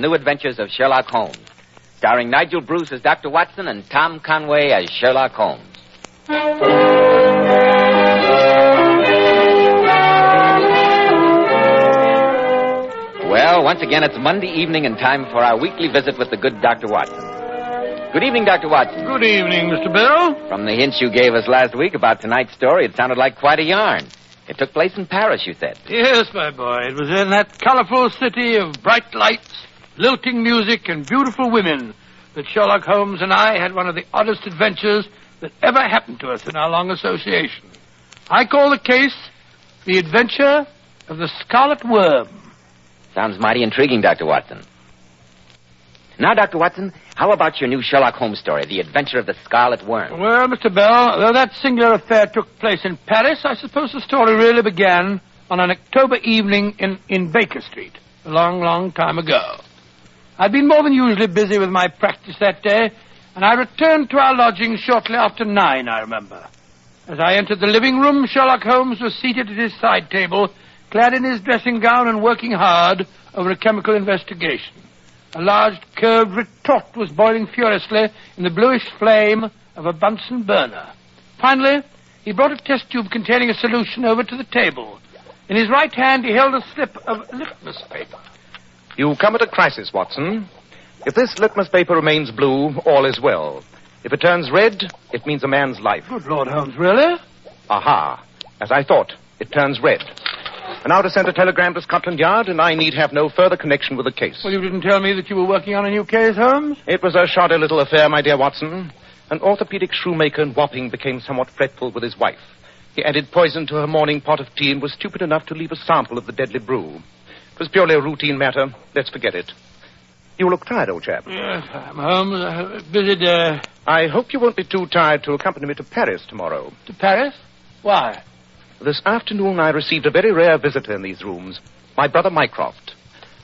new adventures of Sherlock Holmes, starring Nigel Bruce as Dr. Watson and Tom Conway as Sherlock Holmes. Well, once again, it's Monday evening and time for our weekly visit with the good Dr. Watson. Good evening, Dr. Watson. Good evening, Mr. Bell. From the hints you gave us last week about tonight's story, it sounded like quite a yarn. It took place in Paris, you said. Yes, my boy. It was in that colorful city of bright lights, lilting music, and beautiful women that Sherlock Holmes and I had one of the oddest adventures that ever happened to us in our long association. I call the case The Adventure of the Scarlet Worm. Sounds mighty intriguing, Dr. Watson. Now, Dr. Watson, how about your new Sherlock Holmes story, The Adventure of the Scarlet Worm? Well, Mr. Bell, though that singular affair took place in Paris, I suppose the story really began on an October evening in Baker Street, a long, long time ago. I'd been more than usually busy with my practice that day, and I returned to our lodgings shortly after 9, I remember. As I entered the living room, Sherlock Holmes was seated at his side table, clad in his dressing gown and working hard over a chemical investigation. A large curved retort was boiling furiously in the bluish flame of a Bunsen burner. Finally, he brought a test tube containing a solution over to the table. In his right hand, he held a slip of litmus paper. You come at a crisis, Watson. If this litmus paper remains blue, all is well. If it turns red, it means a man's life. Good Lord, Holmes, really? Aha. As I thought, it turns red. And now to send a telegram to Scotland Yard, and I need have no further connection with the case. Well, you didn't tell me that you were working on a new case, Holmes? It was a shoddy little affair, my dear Watson. An orthopedic shoemaker in Wapping became somewhat fretful with his wife. He added poison to her morning pot of tea and was stupid enough to leave a sample of the deadly brew. It was purely a routine matter. Let's forget it. You look tired, old chap. Yes, I'm Holmes. Busy day. I hope you won't be too tired to accompany me to Paris tomorrow. To Paris? Why? This afternoon I received a very rare visitor in these rooms, my brother Mycroft.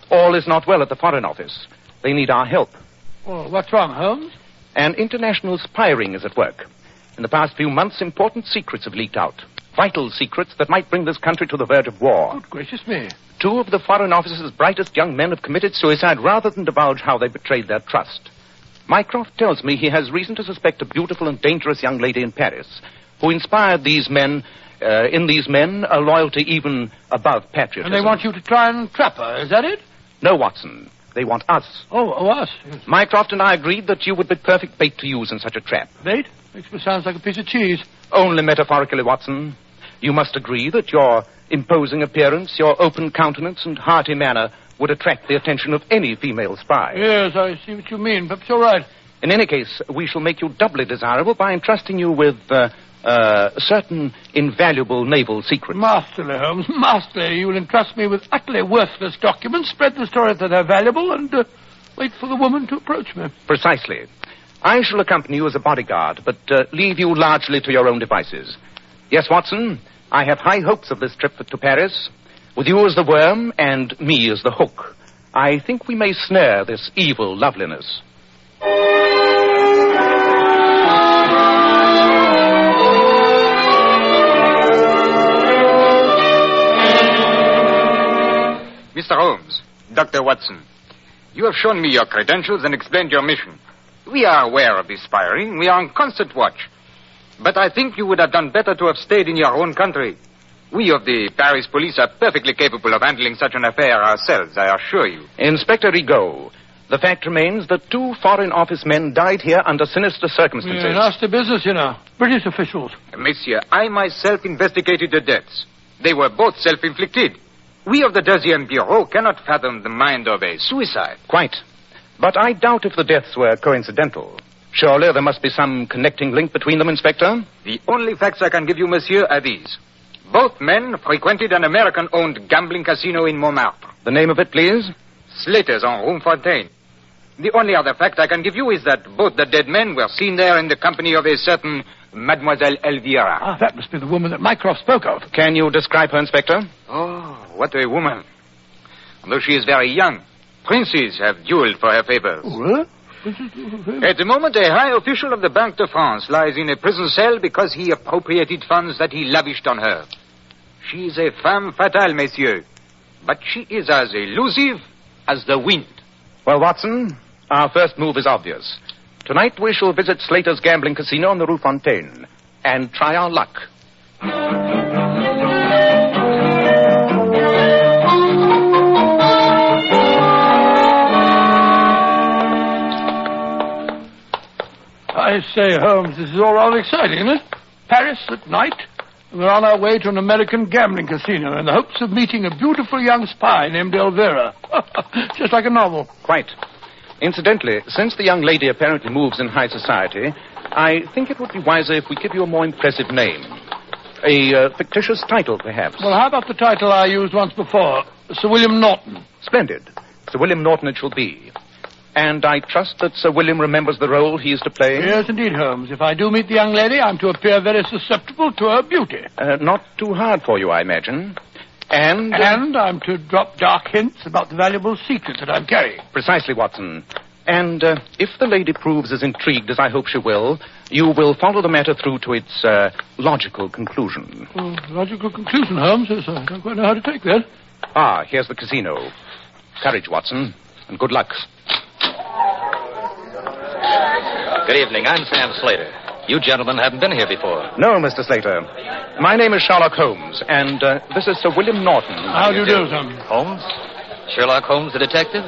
All is not well at the Foreign Office. They need our help. Well, what's wrong, Holmes? An international spy ring is at work. In the past few months, important secrets have leaked out. Vital secrets that might bring this country to the verge of war. Good gracious me. 2 of the Foreign Office's brightest young men have committed suicide rather than divulge how they betrayed their trust. Mycroft tells me he has reason to suspect a beautiful and dangerous young lady in Paris who inspired these men... in these men, a loyalty even above patriotism. And they want you to try and trap her, is that it? No, Watson. They want us. Oh, us? Yes. Mycroft and I agreed that you would be perfect bait to use in such a trap. Bait? Makes me sound like a piece of cheese. Only metaphorically, Watson. You must agree that your imposing appearance, your open countenance and hearty manner would attract the attention of any female spy. Yes, I see what you mean. Perhaps you're right. In any case, we shall make you doubly desirable by entrusting you with... certain invaluable naval secrets. Masterly, Holmes, masterly. You will entrust me with utterly worthless documents, spread the story that they're valuable, and wait for the woman to approach me. Precisely. I shall accompany you as a bodyguard, but leave you largely to your own devices. Yes, Watson, I have high hopes of this trip to Paris. With you as the worm and me as the hook, I think we may snare this evil loveliness. Mr. Holmes, Dr. Watson, you have shown me your credentials and explained your mission. We are aware of this spy ring. We are on constant watch. But I think you would have done better to have stayed in your own country. We of the Paris police are perfectly capable of handling such an affair ourselves, I assure you. Inspector Rigaud, the fact remains that 2 Foreign Office men died here under sinister circumstances. Yeah, nasty business, you know. British officials. Monsieur, I myself investigated the deaths. They were both self-inflicted. We of the Deuxième Bureau cannot fathom the mind of a suicide. Quite. But I doubt if the deaths were coincidental. Surely there must be some connecting link between them, Inspector? The only facts I can give you, monsieur, are these. Both men frequented an American-owned gambling casino in Montmartre. The name of it, please? Slater's on Rue Fontaine. The only other fact I can give you is that both the dead men were seen there in the company of a certain Mademoiselle Elvira. Ah, that must be the woman that Mycroft spoke of. Can you describe her, Inspector? Oh, what a woman. Although she is very young, princes have dueled for her favors. Oh, really? At the moment, a high official of the Banque de France lies in a prison cell because he appropriated funds that he lavished on her. She is a femme fatale, messieurs. But she is as elusive as the wind. Well, Watson, our first move is obvious. Tonight we shall visit Slater's gambling casino on the Rue Fontaine and try our luck. I say, Holmes, this is all rather exciting, isn't it? Paris at night. We're on our way to an American gambling casino in the hopes of meeting a beautiful young spy named Elvira. Just like a novel. Quite. Incidentally, since the young lady apparently moves in high society, I think it would be wiser if we give you a more impressive name. A fictitious title, perhaps. Well, how about the title I used once before? Sir William Norton. Splendid. Sir William Norton it shall be. And I trust that Sir William remembers the role he is to play? Yes, indeed, Holmes. If I do meet the young lady, I'm to appear very susceptible to her beauty. Not too hard for you, I imagine. And I'm to drop dark hints about the valuable secret that I'm carrying. Precisely, Watson. And if the lady proves as intrigued as I hope she will, you will follow the matter through to its logical conclusion. Logical conclusion, Holmes? Yes, I don't quite know how to take that. Ah, here's the casino. Courage, Watson, and good luck. Good evening. I'm Sam Slater. You gentlemen haven't been here before. No, Mr. Slater. My name is Sherlock Holmes, and this is Sir William Norton. How do you do, Sam? Holmes? Sherlock Holmes, the detective?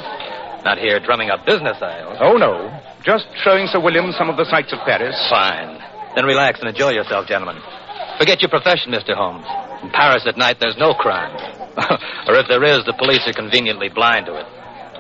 Not here drumming up business, I hope. Oh, no. Just showing Sir William some of the sights of Paris. Fine. Then relax and enjoy yourself, gentlemen. Forget your profession, Mr. Holmes. In Paris at night, there's no crime. Or if there is, the police are conveniently blind to it.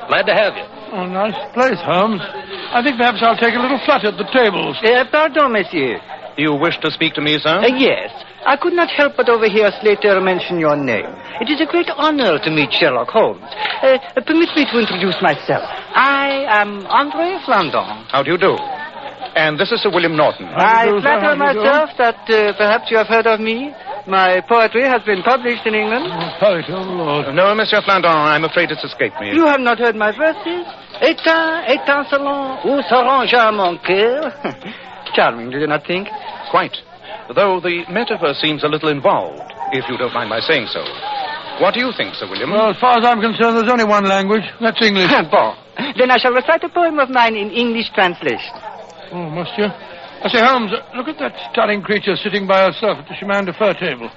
Glad to have you. Oh, nice place, Holmes. I think perhaps I'll take a little flutter at the tables. Pardon, monsieur. You wish to speak to me, sir? Yes. I could not help but overhear Slater mention your name. It is a great honor to meet Sherlock Holmes. Permit me to introduce myself. I am André Flandon. How do you do? And this is Sir William Norton. I flatter myself that perhaps you have heard of me. My poetry has been published in England. Poetry, oh, Lord. No, Monsieur Flandon, I'm afraid it's escaped me. You have not heard my verses? Étincelant, où s'arrangea mon cœur? Charming, do you not think? Quite. Though the metaphor seems a little involved, if you don't mind my saying so. What do you think, Sir William? Well, as far as I'm concerned, there's only one language. That's English. Bon. Then I shall recite a poem of mine in English translation. Oh, must you? I say, Holmes, look at that stunning creature sitting by herself at the chemin de fer table.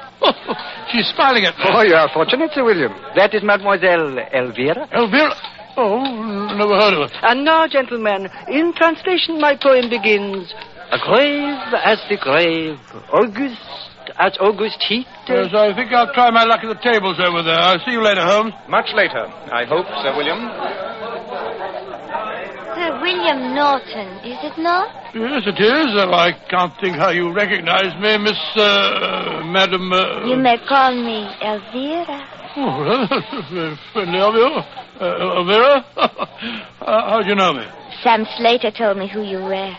She's smiling at me. Oh, you are fortunate, Sir William. That is Mademoiselle Elvira. Elvira? Oh, never heard of her. And now, gentlemen, in translation, my poem begins, grave as the grave, august as August heat. Yes, I think I'll try my luck at the tables over there. I'll see you later, Holmes. Much later, I hope, Sir William. Sir William Norton, is it not? Yes, it is. I can't think how you recognize me, Miss, Madam... You may call me Elvira. Oh, well, friendly of you. Elvira? How'd you know me? Sam Slater told me who you were.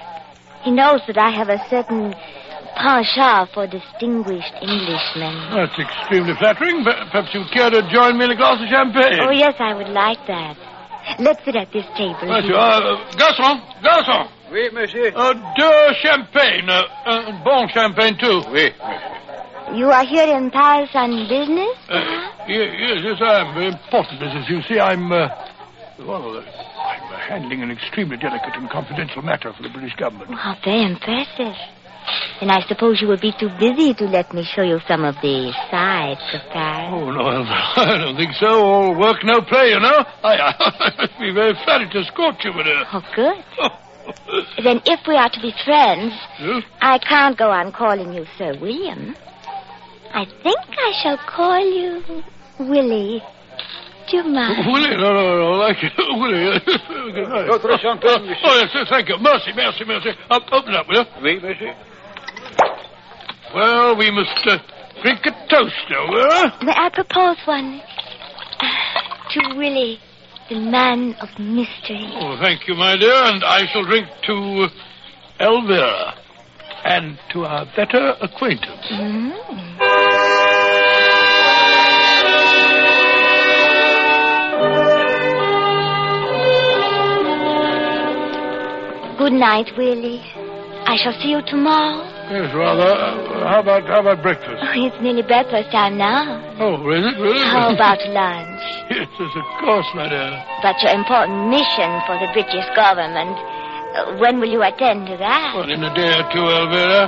He knows that I have a certain penchant for distinguished Englishmen. That's extremely flattering. Perhaps you'd care to join me in a glass of champagne. Oh, yes, I would like that. Let's sit at this table. Right, you are. Garçon! Oui, monsieur. Deux champagne. Bon champagne, too. Oui. You are here in Paris on business? Yes, I am. Very important business. You see, I'm handling an extremely delicate and confidential matter for the British government. Oh, very impressive. And I suppose you will be too busy to let me show you some of the sights of Paris. Oh, no, I don't think so. All work, no play, you know. I'd be very flattered to escort you, madam. Oh, good. Then if we are to be friends, Yes? I can't go on calling you Sir William. I think I shall call you Willie. Do you mind? Willie? No, like you. Willie. Good night. Oh, yes, thank you. Mercy. Open up, will you? Oui, monsieur. Well, we must drink a toast, Elvira. May I propose one? To Willie, the man of mystery. Oh, thank you, my dear. And I shall drink to Elvira and to our better acquaintance. Good night, Willie. I shall see you tomorrow. Yes, rather. How about breakfast? Oh, it's nearly breakfast time now. Oh, is it really? How about lunch? Yes, of course, my dear. But your important mission for the British government, when will you attend to that? Well, in a day or two, Elvira.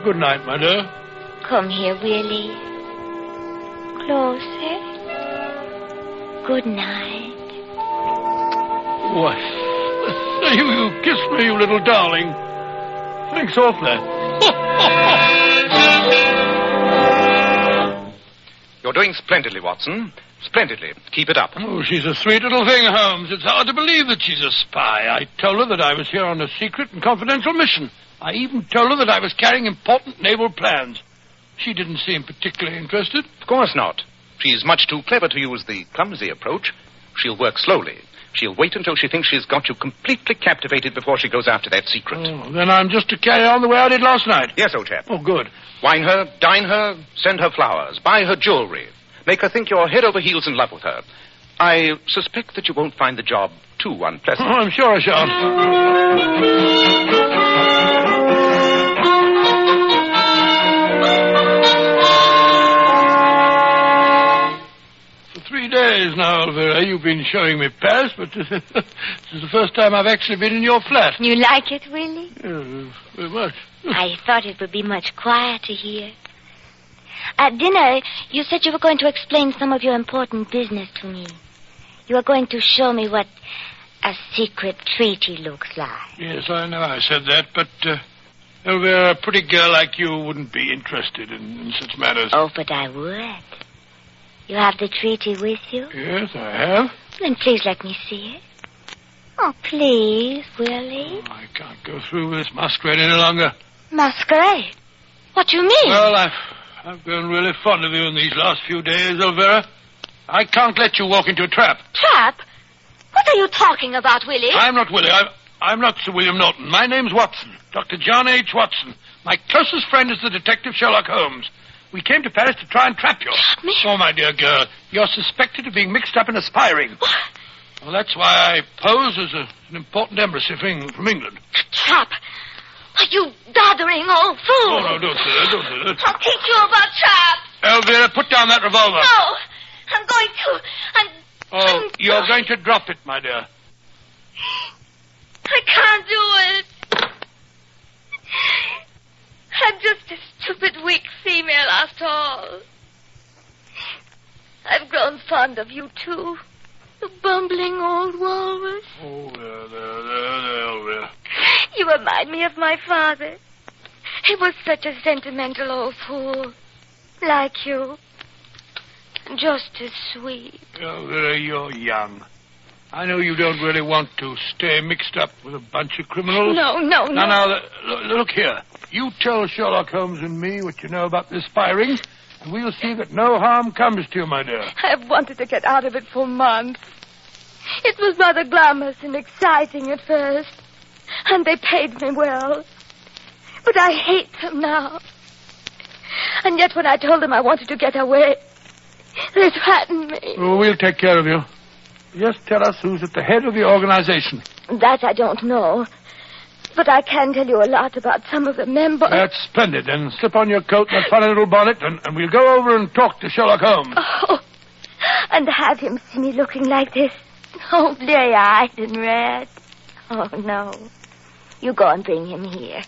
Good night, my dear. Come here, Willie. Closer. Good night. What? You kissed me, you little darling. Thanks awfully. You're doing splendidly, Watson. Splendidly. Keep it up. Oh, she's a sweet little thing, Holmes. It's hard to believe that she's a spy. I told her that I was here on a secret and confidential mission. I even told her that I was carrying important naval plans. She didn't seem particularly interested. Of course not. She's much too clever to use the clumsy approach. She'll work slowly. She'll wait until she thinks she's got you completely captivated before she goes after that secret. Oh, then I'm just to carry on the way I did last night? Yes, old chap. Oh, good. Wine her, dine her, send her flowers, buy her jewelry. Make her think you're head over heels in love with her. I suspect that you won't find the job too unpleasant. Oh, I'm sure I shan't. For 3 days now, Elvira, you've been showing me Paris, but this is the first time I've actually been in your flat. You like it, Willie? Yes, very much. I thought it would be much quieter here. At dinner, you said you were going to explain some of your important business to me. You were going to show me what a secret treaty looks like. Yes, I know I said that, but Elvira, a pretty girl like you wouldn't be interested in such matters. Oh, but I would. You have the treaty with you? Yes, I have. Then please let me see it. Oh, please, Willie. Oh, I can't go through with this masquerade any longer. Masquerade? What do you mean? Well, I've grown really fond of you in these last few days, Elvira. I can't let you walk into a trap. Trap? What are you talking about, Willie? I'm not Willie. I'm not Sir William Norton. My name's Watson. Dr. John H. Watson. My closest friend is the detective Sherlock Holmes. We came to Paris to try and trap you. Me? Oh, my dear girl, you're suspected of being mixed up in a spy ring. What? Well, that's why I pose as an important embassy from England. Trap? Are you doddering old fool? Oh, no, don't say that, don't say that. I'll teach you about traps. Elvira, put down that revolver. No, I'm going to. Oh, you're going to drop it, my dear. I can't do it. I'm just a stupid, weak female after all. I've grown fond of you, too. The bumbling old walrus. Oh, there, Elvira. You remind me of my father. He was such a sentimental old fool. Like you. Just as sweet. Elvira, you're young. I know you don't really want to stay mixed up with a bunch of criminals. No. Now, look here. You tell Sherlock Holmes and me what you know about this spy ring, and we'll see that no harm comes to you, my dear. I've wanted to get out of it for months. It was rather glamorous and exciting at first, and they paid me well. But I hate them now. And yet when I told them I wanted to get away, they threatened me. Oh, we'll take care of you. Just tell us who's at the head of the organization. That I don't know. But I can tell you a lot about some of the members. That's splendid. Then slip on your coat and that funny little bonnet, and we'll go over and talk to Sherlock Holmes. Oh, and have him see me looking like this. Oh, bleary-eyed and red. Oh, no. You go and bring him here.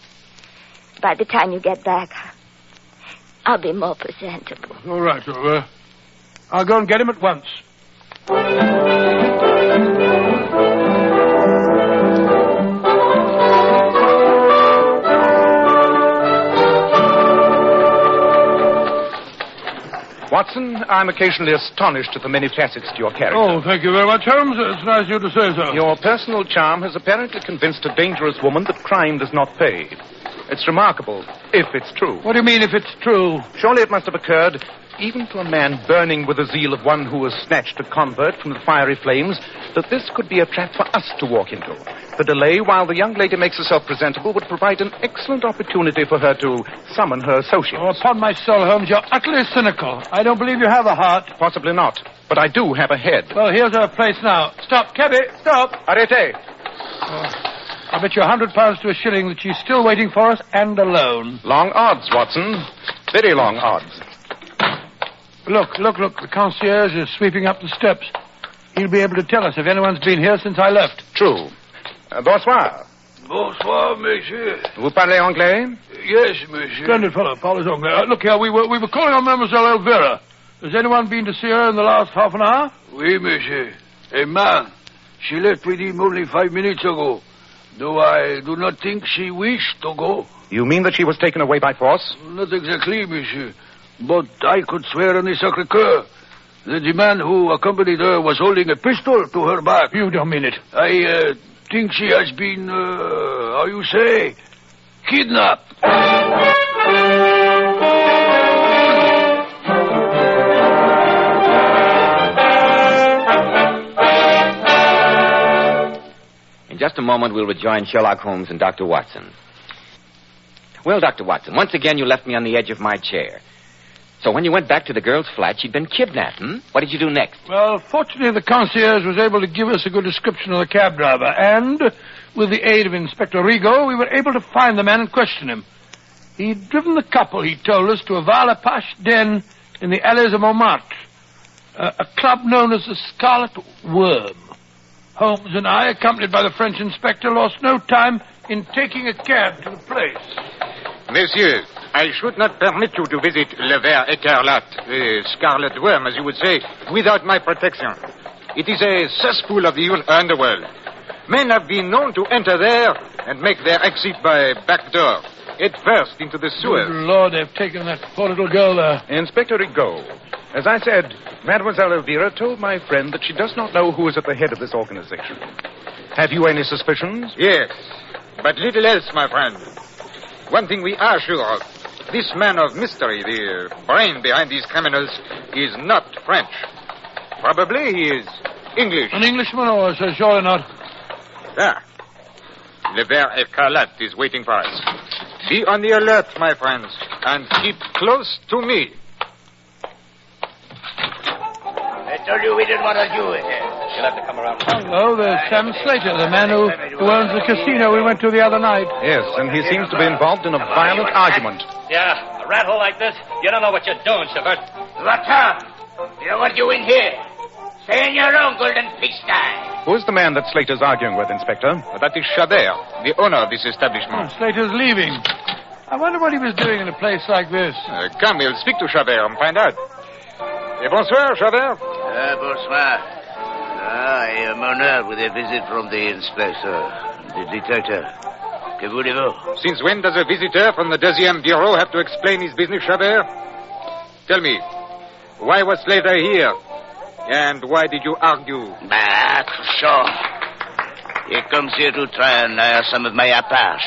By the time you get back, I'll be more presentable. All right, I'll go and get him at once. Watson, I'm occasionally astonished at the many facets to your character. Oh, thank you very much, Holmes. It's nice of you to say so. Your personal charm has apparently convinced a dangerous woman that crime does not pay. It's remarkable, if it's true. What do you mean, if it's true? Surely it must have occurred, even to a man burning with the zeal of one who has snatched a convert from the fiery flames, that this could be a trap for us to walk into. The delay while the young lady makes herself presentable would provide an excellent opportunity for her to summon her associates. Oh, upon my soul, Holmes, you're utterly cynical. I don't believe you have a heart. Possibly not, but I do have a head. Well, here's our place now. Stop, cabby, stop. Arrêtez. I bet you £100 to a shilling that she's still waiting for us and alone. Long odds, Watson. Very long odds. Look. The concierge is sweeping up the steps. He'll be able to tell us if anyone's been here since I left. True. Bonsoir. Bonsoir, monsieur. Vous parlez anglais? Yes, monsieur. Splendid fellow, Paul is on there. Look here, we were calling on Mademoiselle Elvira. Has anyone been to see her in the last half an hour? Oui, monsieur. A man. She left with him only 5 minutes ago. Though I do not think she wished to go. You mean that she was taken away by force? Not exactly, monsieur. But I could swear on the Sacré-Cœur that the man who accompanied her was holding a pistol to her back. You don't mean it. I think she has been, how you say, kidnapped. In just a moment, we'll rejoin Sherlock Holmes and Dr. Watson. Well, Dr. Watson, once again you left me on the edge of my chair. So when you went back to the girl's flat, she'd been kidnapped, What did you do next? Well, fortunately, the concierge was able to give us a good description of the cab driver, and with the aid of Inspector Rigaud, we were able to find the man and question him. He'd driven the couple, he told us, to a Val-a-Pache den in the Allées of Montmartre, a club known as the Scarlet Worm. Holmes and I, accompanied by the French inspector, lost no time in taking a cab to the place. Monsieur, I should not permit you to visit Le Ver Écarlate, the Scarlet Worm, as you would say, without my protection. It is a cesspool of the underworld. Men have been known to enter there and make their exit by back door, head first into the sewers. Good Lord, they've taken that poor little girl there. Inspector Rigaud, as I said, Mademoiselle Elvira told my friend that she does not know who is at the head of this organization. Have you any suspicions? Yes, but little else, my friend. One thing we are sure of. This man of mystery, the brain behind these criminals, is not French. Probably he is English. An Englishman, or so surely not. Ah. Le Ver Écarlate is waiting for us. Be on the alert, my friends, and keep close to me. I told you we didn't want to do it. You'll have to come around. Hello, there's Sam Slater, the man who owns the casino we went to the other night. Yes, and he seems to be involved in a violent argument. Yeah, a rat hole like this, you don't know what you're doing, Chabert. Latin, you know what you in here? Stay in your own golden pigsty. Who's the man that Slater's arguing with, Inspector? That is Chabert, the owner of this establishment. Slater's leaving. I wonder what he was doing in a place like this. Come, we'll speak to Chabert and find out. Bonsoir, Chabert. Bonsoir. I am honored with a visit from the inspector, the detective. Que voulez-vous? Since when does a visitor from the 2e Bureau have to explain his business, Chabert? Tell me, why was Slater here? And why did you argue? Sure. He comes here to try and hire some of my apache.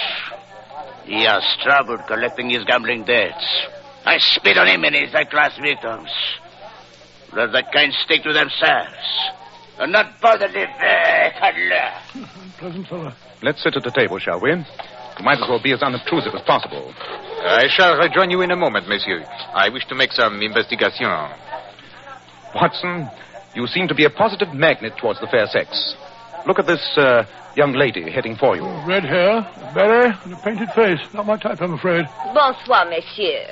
He has trouble collecting his gambling debts. I spit on him and his high-class victims. Let that kind stick to themselves. And not bother the cuddler. Pleasant fellow. Let's sit at the table, shall we? You might as well be as unobtrusive as possible. I shall rejoin you in a moment, monsieur. I wish to make some investigation. Watson, you seem to be a positive magnet towards the fair sex. Look at this young lady heading for you. Red hair, a beret, and a painted face. Not my type, I'm afraid. Bonsoir, monsieur.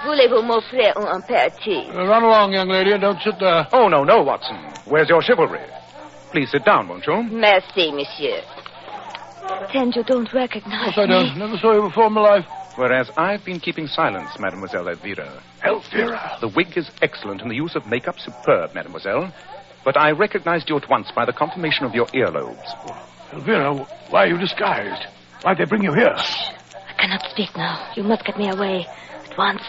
Voulez-vous m'offrir un apéritif? Run along, young lady, and don't sit there. Oh, no, Watson. Where's your chivalry? Please sit down, won't you? Merci, monsieur. Pretend you don't recognize Of course I don't. Never saw you before in my life. Whereas I've been keeping silence, Mademoiselle Elvira. Elvira? The wig is excellent and the use of makeup superb, Mademoiselle. But I recognized you at once by the conformation of your earlobes. Elvira, why are you disguised? Why'd they bring you here? Shh. I cannot speak now. You must get me away at once.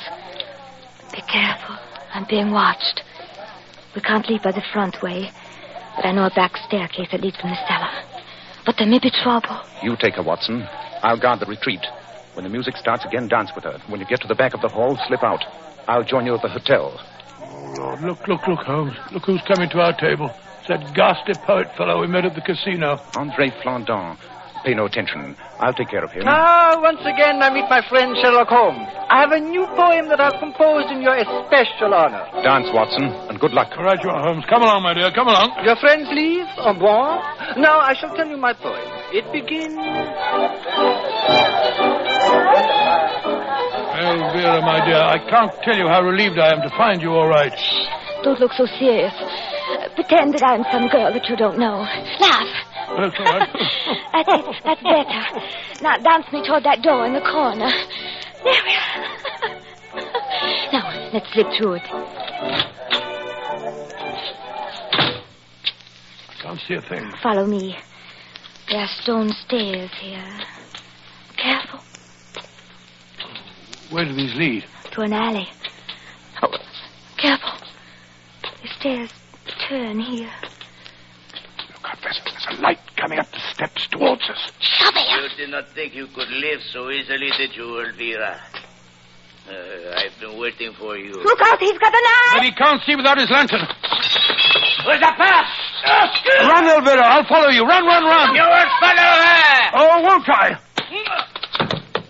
Be careful. I'm being watched. We can't leave by the front way, but I know a back staircase that leads from the cellar. But there may be trouble. You take her, Watson. I'll guard the retreat. When the music starts again, dance with her. When you get to the back of the hall, slip out. I'll join you at the hotel. Oh, Lord, look, Holmes. Look who's coming to our table. It's that ghastly poet fellow we met at the casino. André Flandin. Pay no attention. I'll take care of him. Once again I meet my friend Sherlock Holmes. I have a new poem that I've composed in your especial honor. Dance, Watson, and good luck. All right, you are, Holmes. Come along, my dear, come along. Your friends leave? Au revoir. Now I shall tell you my poem. it begins. Elvira, my dear, I can't tell you how relieved I am to find you all right. Don't look so serious. Pretend that I'm some girl that you don't know. Laugh. That's all right. That's it. That's better. Now dance me toward that door in the corner. There we are. Now, let's slip through it. Can't see a thing. Follow me. There are stone stairs here. Careful. Where do these lead? To an alley. Oh, careful. The stairs turn here. Look out, there's a light coming up the steps towards us. You did not think you could live so easily, did you, Elvira? I've been waiting for you. Look out, he's got a knife! But he can't see without his lantern. Where's the path? Run, Elvira, I'll follow you. Run, run, run. You will follow her! Oh, won't I?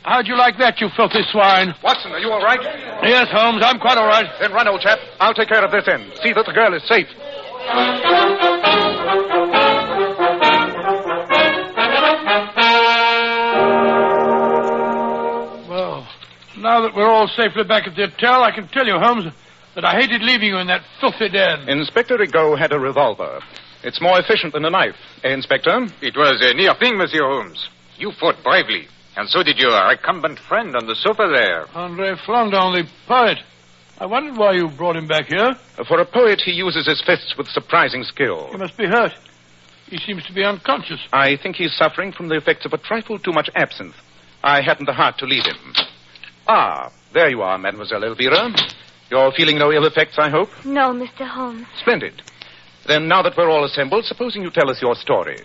How'd you like that, you filthy swine? Watson, are you all right? Yes, Holmes, I'm quite all right. Then run, old chap. I'll take care of this end. See that the girl is safe. Well, now that we're all safely back at the hotel, I can tell you, Holmes, that I hated leaving you in that filthy den. Inspector Rigaud had a revolver. It's more efficient than a knife. Eh, Inspector? It was a near thing, Monsieur Holmes. You fought bravely. And so did your recumbent friend on the sofa there. Andre Flandin, the poet. I wondered why you brought him back here. For a poet, he uses his fists with surprising skill. He must be hurt. He seems to be unconscious. I think he's suffering from the effects of a trifle too much absinthe. I hadn't the heart to leave him. Ah, there you are, Mademoiselle Elvira. You're feeling no ill effects, I hope? No, Mr. Holmes. Splendid. Then now that we're all assembled, supposing you tell us your story.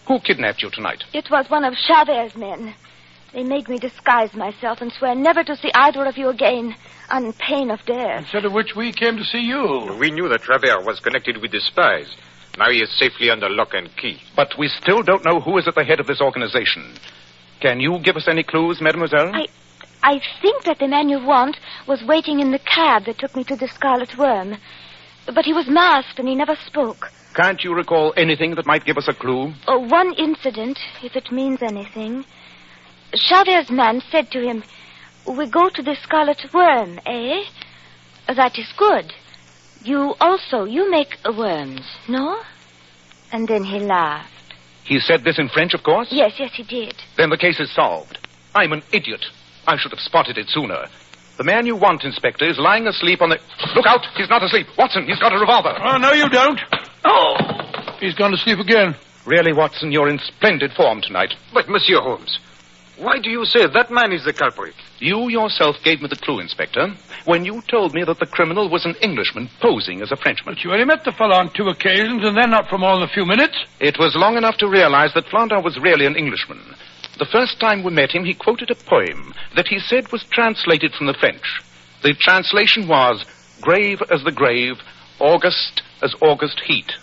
Who kidnapped you tonight? It was one of Chavert's men. They made me disguise myself and swear never to see either of you again, on pain of death. Instead of which we came to see you. We knew that Travers was connected with the spies. Now he is safely under lock and key. But we still don't know who is at the head of this organization. Can you give us any clues, mademoiselle? I think that the man you want was waiting in the cab that took me to the Scarlet Worm. But he was masked and he never spoke. Can't you recall anything that might give us a clue? Oh, one incident, if it means anything. Chavert's man said to him, "We go to the Scarlet Worm, eh? That is good. You make worms, no?" And then he laughed. He said this in French, of course? Yes, he did. Then the case is solved. I'm an idiot. I should have spotted it sooner. The man you want, Inspector, is lying asleep on the... Look out! He's not asleep. Watson, he's got a revolver. Oh, no, you don't. Oh! He's gone to sleep again. Really, Watson, you're in splendid form tonight. But, Monsieur Holmes, why do you say that man is the culprit? You yourself gave me the clue, Inspector, when you told me that the criminal was an Englishman posing as a Frenchman. But you only met the fellow on 2 occasions, and then not for more than a few minutes. It was long enough to realize that Flandin was really an Englishman. The first time we met him, he quoted a poem that he said was translated from the French. The translation was, "Grave as the grave, August as August heat."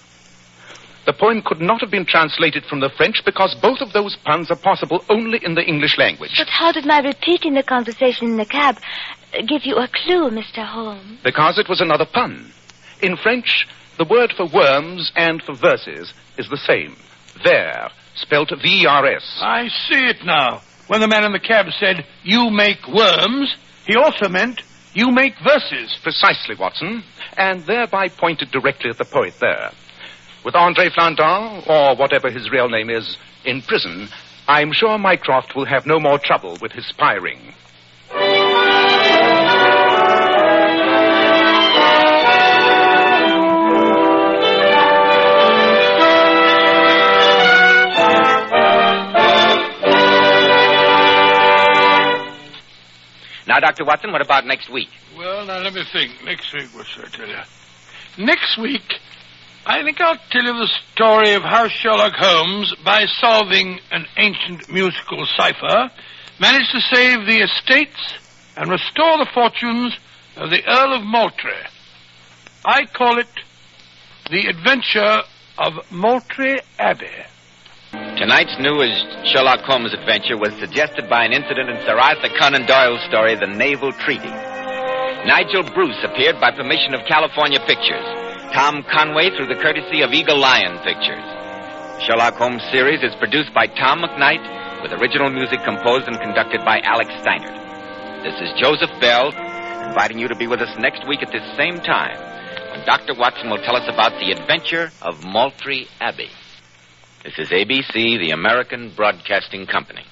The poem could not have been translated from the French because both of those puns are possible only in the English language. But how did my repeating the conversation in the cab give you a clue, Mr. Holmes? Because it was another pun. In French, the word for worms and for verses is the same. Ver, spelt V-R-S. I see it now. When the man in the cab said, "You make worms," he also meant, "You make verses." Precisely, Watson. And thereby pointed directly at the poet there. With Andre Flandin, or whatever his real name is, in prison, I'm sure Mycroft will have no more trouble with his spy ring. Now, Dr. Watson, what about next week? Well, now, let me think. Next week, what should I tell you? Next week, I think I'll tell you the story of how Sherlock Holmes, by solving an ancient musical cipher, managed to save the estates and restore the fortunes of the Earl of Moultrie. I call it The Adventure of Moultrie Abbey. Tonight's newest Sherlock Holmes adventure was suggested by an incident in Sir Arthur Conan Doyle's story, The Naval Treaty. Nigel Bruce appeared by permission of California Pictures. Tom Conway through the courtesy of Eagle Lion Pictures. The Sherlock Holmes series is produced by Tom McKnight, with original music composed and conducted by Alex Steinert. This is Joseph Bell, inviting you to be with us next week at this same time, when Dr. Watson will tell us about the adventure of Moultrie Abbey. This is ABC, the American Broadcasting Company.